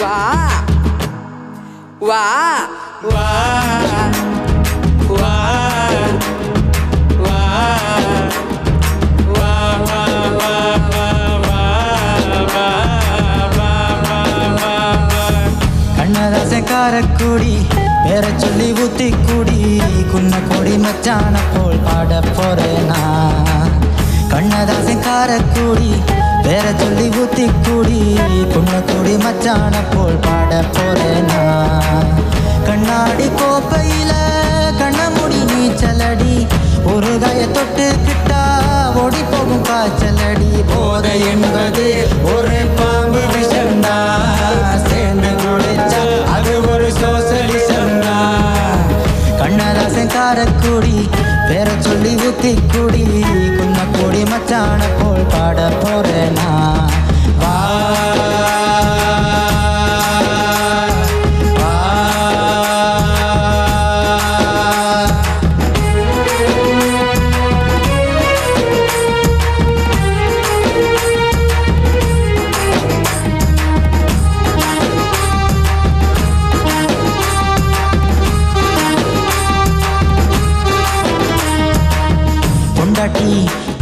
வா வா வா வா கண்ணதாசன் காரக்குடி பேர சொல்லி ஊத்தி குடி குன்ன கொடி மச்சான போல் பாட போறேனா கண்ணதாசன் காரக்குடி பேர சொல்லி ஊத்தி குடி குன்ன கொடி மச்சான போல் பாட போறேனா கண்ணாடி கோப்பையில கண்ணமுடி நீச்சலடி ஒரு காய தொட்டு கிட்டா ஓடி போகும் காய்ச்சலடி போதை என்பது ஒரு பாம்பு விஷம்டா சேர்ந்து குடிச்சா அது ஒரு சோசலிசம்டா கண்ணதாசன் காரக்குடி பேர சொல்லி ஊத்தி குடி குன்ன கொடி மச்சான போல் பாட போறேனா வா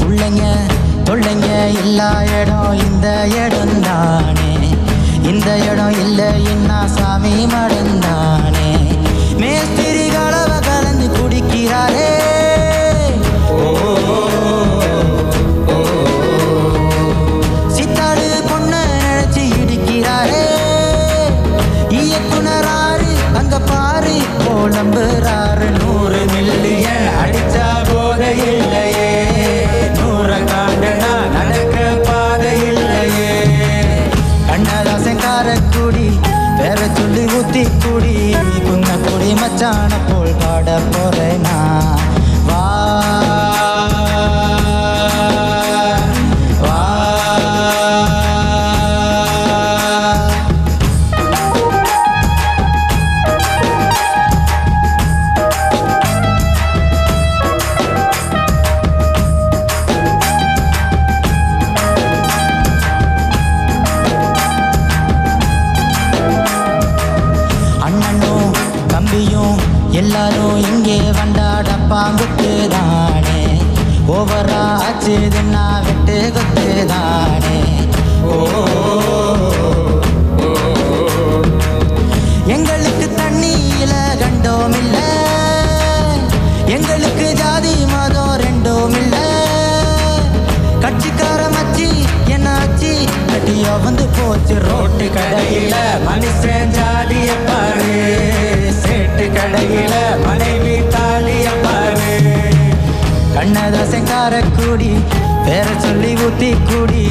பிள்ளைங்க தொல்லைங்க எல்லா இடம் இந்த இடம் தானே இந்த இடம் இல்லை என்ன சாமி மடந்தானே மேஸ்திரி கலவை கலந்து குடிக்கிறாரே சித்தாடு பொண்ணு நினைச்சு இடிக்கிறாரே இயக்குனராரு அங்க பாரு போலம்புறாரு 100 மில்லியன் அடிச்சா போத இல்லையே கண்ணதாசன் காரக்குடி பேர சொல்லி ஊத்தி குடி குன்ன கொடி மச்சான போல் பாட போறேனா வா வா எல்லாரும் இங்கே வந்தாட பாம்புக்கு தானே ஓவரா ஆச்சுதுன்னா விட்டு கொத்து தானே எங்களுக்கு தண்ணியில கண்டோம் இல்ல எங்களுக்கு ஜாதி மதம் ரெண்டும் இல்ல கட்சிக்கார மச்சி என்னாச்சு கட்டியோ வந்து போச்சு ரோட்டு கடையில மனுஷன் ஜாதிய பாரு சேட்டு கடையில மனைவி தாலிய பாரு கண்ணதாசன் காரக்குடி பேர சொல்லி ஊத்தி குடி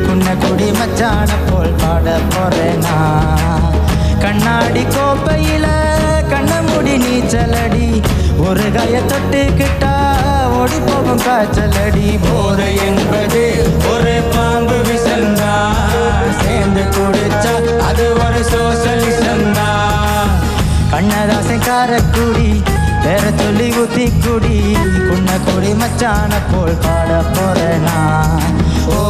குன்ன கொடி மச்சான போல் பாட போறேனா கண்ணாடி கோப்பையில கண்ணமுடி நீச்சலடி ஒரு காய தொட்டு கிட்டா ஓடி போகும் காய்ச்சலடி போதை என்பது ஒரு பாம்பு விஷந்தா சேர்ந்து குடிச்சா அது ஒரு சோசலிசந்தா கண்ணதாசன் காரக்குடி பேர சொல்லி ஊத்தி குடி குன்ன கொடி மச்சான போல் பாட போறேனா ஓ